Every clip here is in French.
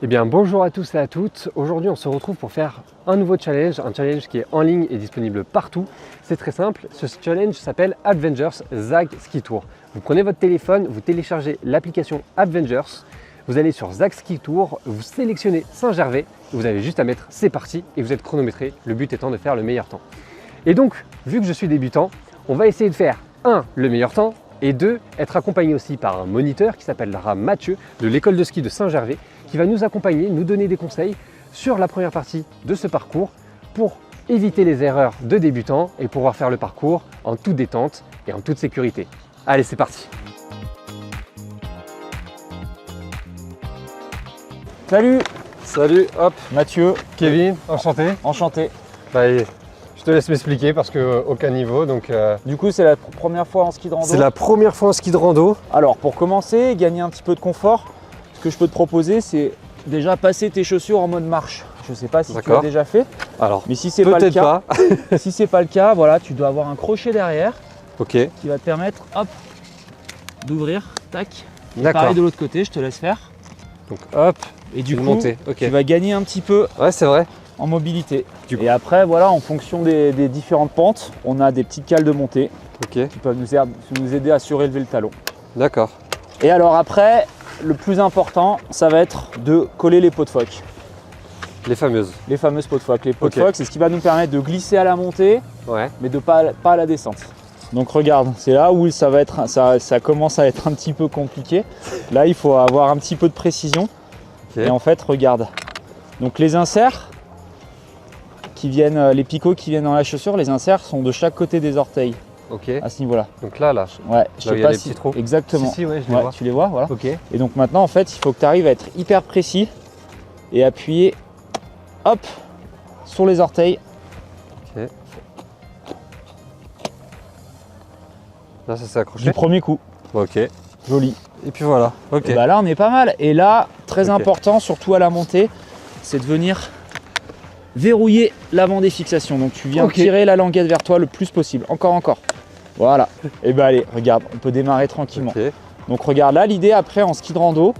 Eh bien bonjour à tous et à toutes, aujourd'hui on se retrouve pour faire un nouveau challenge, un challenge qui est en ligne et disponible partout. C'est très simple, ce challenge s'appelle Avengers Zag Ski Tour. Vous prenez votre téléphone, vous téléchargez l'application Avengers, vous allez sur Zag Ski Tour, vous sélectionnez Saint-Gervais, vous avez juste à mettre c'est parti et vous êtes chronométré, le but étant de faire le meilleur temps. Et donc, vu que je suis débutant, on va essayer de faire 1. Le meilleur temps et 2. Être accompagné aussi par un moniteur qui s'appellera Mathieu de l'école de ski de Saint-Gervais qui va nous accompagner, nous donner des conseils sur la première partie de ce parcours pour éviter les erreurs de débutants et pouvoir faire le parcours en toute détente et en toute sécurité. Allez, c'est parti! Salut! Salut, hop, Mathieu, Kevin, enchanté. enchanté. Bah, je te laisse m'expliquer parce qu'aucun niveau, donc... Du coup, c'est la première fois en ski de rando. C'est la première fois en ski de rando. Alors, pour commencer, gagner un petit peu de confort, ce que je peux te proposer, c'est déjà passer tes chaussures en mode marche. Je ne sais pas si tu l'as déjà fait, Alors, mais si c'est pas le peut-être cas, pas. si c'est pas le cas, voilà, tu dois avoir un crochet derrière Ok, qui va te permettre, hop, d'ouvrir, tac. d'accord. Pareil de l'autre côté, je te laisse faire. Donc hop, Et du une coup, montée. Ok. tu vas gagner un petit peu Ouais, c'est vrai. en mobilité. Du coup. Et après, voilà, en fonction des différentes pentes, on a des petites cales de montée Ok, qui peuvent nous aider à surélever le talon. d'accord. Et alors après, le plus important, ça va être de coller les pots de phoque. Les fameuses. Les fameuses pots de phoque. Les pots Ok. de phoque, c'est ce qui va nous permettre de glisser à la montée, Ouais. mais de pas à la descente. Donc regarde, c'est là où ça commence à être un petit peu compliqué. Là, il faut avoir un petit peu de précision. Ok. Et en fait, regarde. Donc les inserts qui viennent, les picots qui viennent dans la chaussure, les inserts sont de chaque côté des orteils Ok. à ce niveau-là. Donc là, Ouais, je Là où sais il y a pas les si petits trous. exactement. Si, ouais, je les Ouais, vois. tu les vois, voilà. Ok. Et donc maintenant, en fait, il faut que tu arrives à être hyper précis et appuyer, hop, sur les orteils. Ok. Là, ça s'est accroché. Du premier coup. Ok. Et Joli. puis voilà. Ok. Et bah là, on est pas mal. Et là, très Ok. important, surtout à la montée, c'est de venir verrouiller l'avant des fixations. Donc tu viens Ok. tirer la languette vers toi le plus possible. Encore. Voilà. Et bah allez, regarde, on peut démarrer tranquillement. Ok. Donc regarde là, l'idée après en ski de rando.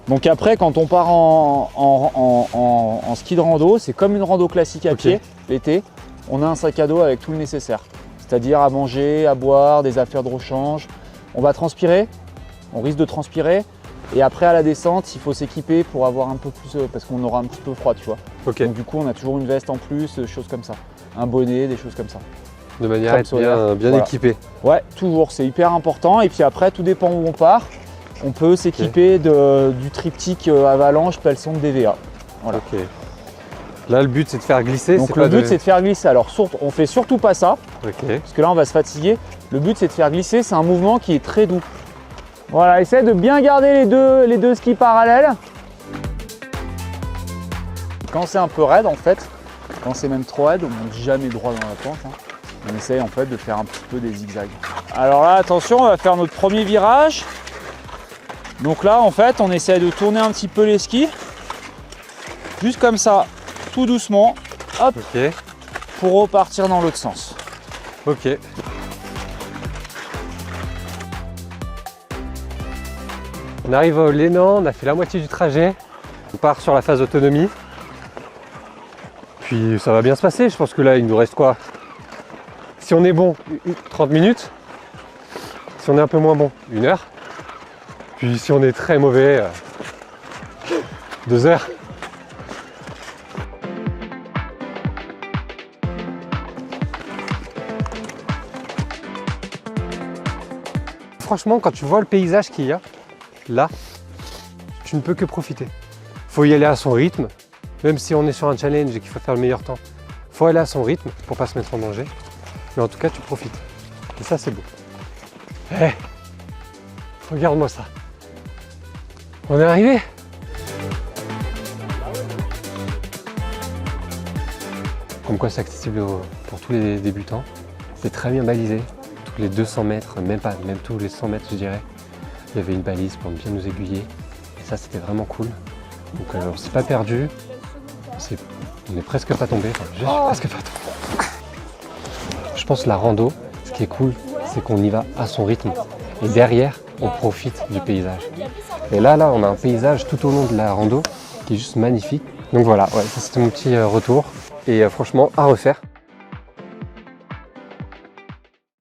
Donc après, quand on part en ski de rando, c'est comme une rando classique à Ok. pied l'été. On a un sac à dos avec tout le nécessaire. C'est-à-dire à manger, à boire, des affaires de rechange. On va transpirer, on risque de transpirer. Et après à la descente, il faut s'équiper pour avoir un peu plus, parce qu'on aura un petit peu froid, tu vois. Ok. Donc du coup, on a toujours une veste en plus, des choses comme ça. Un bonnet, des choses comme ça. De manière à Crème être solaire. bien Voilà. équipé. Ouais, toujours, c'est hyper important. Et puis après, tout dépend où on part. On peut s'équiper du triptyque avalanche, pelson de DVA. Voilà. Ok. Là, le but, c'est de faire glisser. Donc le but, c'est de faire glisser. Alors on fait surtout pas ça, Ok. parce que là, on va se fatiguer. Le but, c'est de faire glisser. C'est un mouvement qui est très doux. Voilà, essaie de bien garder les deux skis parallèles. Quand c'est un peu raide, en fait, quand c'est même trop raide, on ne monte jamais droit dans la pente. On essaye en fait de faire un petit peu des zigzags. Alors là, attention, on va faire notre premier virage. Donc là, en fait, on essaie de tourner un petit peu les skis. Juste comme ça, tout doucement, hop, Ok. pour repartir dans l'autre sens. Ok. On arrive au Lénan, on a fait la moitié du trajet. On part sur la phase autonomie. Puis ça va bien se passer. Je pense que là, il nous reste quoi? Si on est bon, 30 minutes. Si on est un peu moins bon, 1 heure. Puis si on est très mauvais, 2 heures. Franchement, quand tu vois le paysage qu'il y a là, tu ne peux que profiter. Faut y aller à son rythme, même si on est sur un challenge et qu'il faut faire le meilleur temps. Faut aller à son rythme pour pas se mettre en danger. Mais en tout cas, tu profites. Et ça, c'est beau. Eh, regarde-moi ça. On est arrivé. Comme quoi, c'est accessible pour tous les débutants. C'est très bien balisé. Tous les 200 mètres, même tous les 100 mètres, je dirais. Il y avait une balise pour bien nous aiguiller. Et ça, c'était vraiment cool. Donc, on ne s'est pas perdu. On n'est presque pas tombé. Enfin, je suis presque pas tombé. Je pense que la rando, ce qui est cool, c'est qu'on y va à son rythme. Et derrière, on profite du paysage. Et là, on a un paysage tout au long de la rando qui est juste magnifique. Donc voilà, ouais, ça c'était mon petit retour. Et franchement, à refaire.